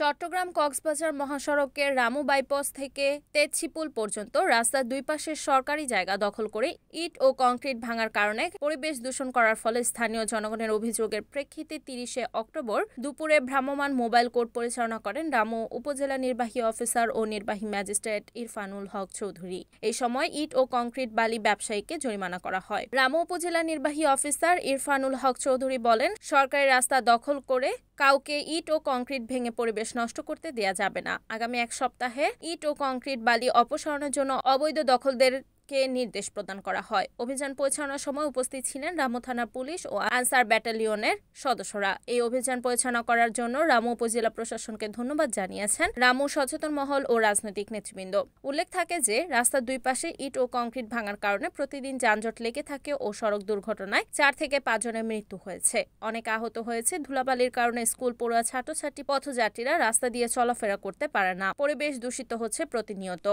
চট্টগ্রাম কক্সবাজার মহাসড়কের রামু বাইপাস থেকে তেজছিপুল পর্যন্ত রাস্তার দুই পাশের সরকারি জায়গা দখল করে ইট ও কংক্রিট ভাঙার কারণে পরিবেশ দূষণ করার ফলে স্থানীয় জনগণের অভিযোগের প্রেক্ষিতে ৩০ অক্টোবর দুপুরে ভ্রাম্যমাণ মোবাইল কোর্ট পরিচালনা করেন রামু উপজেলা নির্বাহী অফিসার ও নির্বাহী ম্যাজিস্ট্রেট ইরফানুল হক চৌধুরী। এই সময় ইট ও কংক্রিট বালি ব্যবসায়ীকে জরিমানা করা হয়। রামু উপজেলা নির্বাহী অফিসার ইরফানুল হক চৌধুরী বলেন, সরকারি রাস্তা দখল করে কাউকে ইট ও কংক্রিট ভেঙে পরিবেশ নষ্ট করতে দেয়া যাবে না। আগামী এক সপ্তাহে ইট ও কংক্রিট বালি অপসারণের জন্য অবৈধ দখলদারকে নির্দেশ প্রদান করা হয়। অভিযান পরিচালনার সময় উপস্থিত ছিলেন রামু থানা পুলিশ ও আনসার ব্যাটালিয়নের সদস্যরা। এই অভিযান পরিচালনা করার জন্য রামু উপজেলা প্রশাসনকে ধন্যবাদ জানিয়েছেন রামু সচেতন মহল ও রাজনৈতিক নেতৃবৃন্দ। উল্লেখ থাকে যে রাস্তার দুই পাশে ইট ও কংক্রিট ভাঙার কারণে প্রতিদিন যানজট লেগে থাকে ও সড়ক দুর্ঘটনায় 4 থেকে 5 জনের মৃত্যু হয়েছে। অনেক আহত হয়েছে। ধুলাবালির কারণে স্কুল পড়ুয়া ছাত্রছাত্রী পথযাত্রীরা রাস্তা দিয়ে চলাফেরা করতে পারে না। পরিবেশ দূষিত হচ্ছে প্রতিনিয়ত।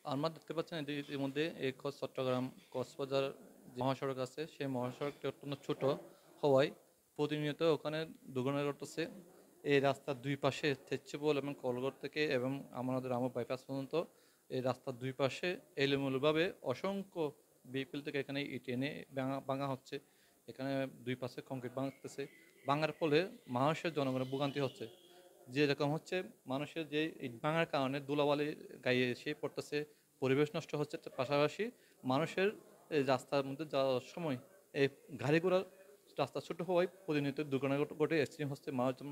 আমরা দেখতে পাচ্ছেন এর মধ্যে এই চট্টগ্রাম কক্সবাজার মহাসড়ক আছে, সেই মহাসড়কটি অত্যন্ত ছোট হওয়ায় প্রতিনিয়ত ওখানে দুর্ঘটনা ঘটছে। এই রাস্তার দুই পাশে তেজছিপুল এবং কলগড় থেকে এবং আমাদের রামু বাইপাস পর্যন্ত এই রাস্তার দুই পাশে এলোমেলোভাবে অসংখ্য ভেহিকল থেকে এখানে ইট এনে ভাঙা হচ্ছে। এখানে দুই পাশে কংক্রিট ভাঙতেছে। ভাঙার ফলে মানুষের জনগণের ভোগান্তি হচ্ছে। যেরকম হচ্ছে মানুষের যে ইট ভাঙার কারণে ধুলাবালি গায়ে এসে পড়তেছে, পরিবেশ নষ্ট হচ্ছে, পাশাপাশি মানুষের এই রাস্তার মধ্যে যাওয়ার সময় এই গাড়ি ঘোড়ার রাস্তা ছোটো হওয়ায় প্রতিনিয়ত দুর্ঘটনা ঘটে, অ্যাক্সিডেন্ট হচ্ছে, মানুষজন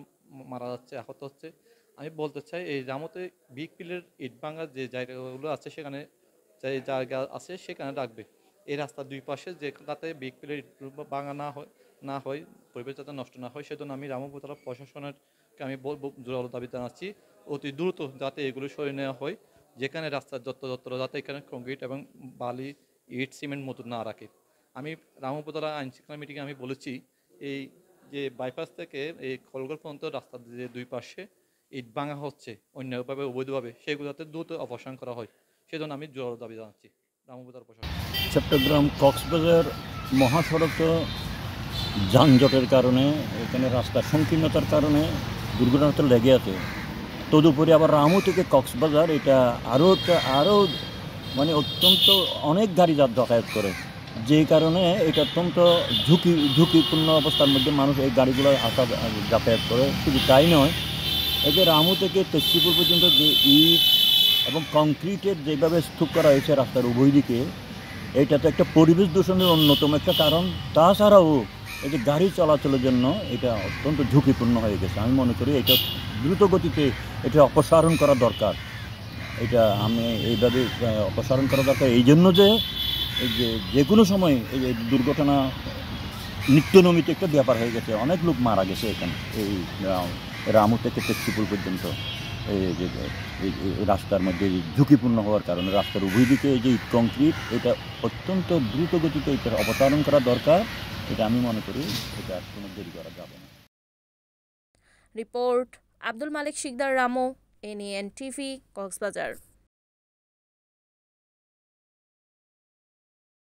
মারা যাচ্ছে, আহত হচ্ছে। আমি বলতে চাই এই রামুতে বিগ পিলের ইট ভাঙার যে জায়গাগুলো আছে সেখানে যে জায়গা আছে সেখানে রাখবে। এই রাস্তার দুই পাশে যে যাতে বিগ পিলের ইট ভাঙা না হয় পরিবেশ যাতে নষ্ট না হয়, সেজন্য আমি রামু উপজেলা প্রশাসনের আমি জোরালো দাবি জানাচ্ছি অতি দ্রুত যাতে এগুলো সরিয়ে নেওয়া হয়, যেখানে রাস্তার যত্র যাতে এখানে কংক্রিট এবং বালি ইট সিমেন্ট মতো না রাখে। আমি রামু উপজেলা আইন শৃঙ্খলা মিটিংয়ে আমি বলেছি এই যে বাইপাস থেকে এই কলগড় পর্যন্ত রাস্তার যে দুই পাশে ইট ভাঙা হচ্ছে অন্যভাবে অবৈধভাবে, সেগুলো যাতে দ্রুত অপসারণ করা হয়, সেজন্য আমি জোরালো দাবি জানাচ্ছি রামু উপজেলা প্রশাসন। চট্টগ্রাম কক্সবাজার মহাসড়ক যানজটের কারণে এখানে রাস্তার সংকীর্ণতার কারণে দুর্ঘটনা তো লেগে আছে। তদুপরি আবার রামু থেকে কক্সবাজার এটা আরও মানে অত্যন্ত অনেক গাড়ি যাতায়াত করে, যেই কারণে এটা অত্যন্ত ঝুঁকিপূর্ণ অবস্থার মধ্যে মানুষ এই গাড়িগুলো যাতায়াত করে। শুধু তাই নয়, এই যে রামু থেকে তেজছিপুল পর্যন্ত যে ইট এবং কংক্রিটের যেভাবে স্তূপ করা হয়েছে রাস্তার উভয় দিকে, এটা তো একটা পরিবেশ দূষণের অন্যতম একটা কারণ। তাছাড়াও এই যে গাড়ি চলাচলের জন্য এটা অত্যন্ত ঝুঁকিপূর্ণ হয়ে গেছে। আমি মনে করি এটা দ্রুত গতিতে এটা অপসারণ করা দরকার। এটা আমি এইভাবে অপসারণ করা দরকার এই জন্য যে কোনো সময় এই যে দুর্ঘটনা নিত্যনমিত একটা ব্যাপার হয়ে গেছে। অনেক লোক মারা গেছে এখানে এই রামু থেকে তেজছিপুল পর্যন্ত এই যে রাস্তার মধ্যে ঝুঁকিপূর্ণ হওয়ার কারণে রাস্তার উভয় দিকে এই যে ইট কংক্রিট এটা অত্যন্ত দ্রুত গতিতে এটা অপসারণ করা দরকার। এটা আমি মনে করি এটা আর কোনো দেরি করা যাবে না। Report Abdul Malik Sikdar, Ramu, NEN TV, Cox's Bazar.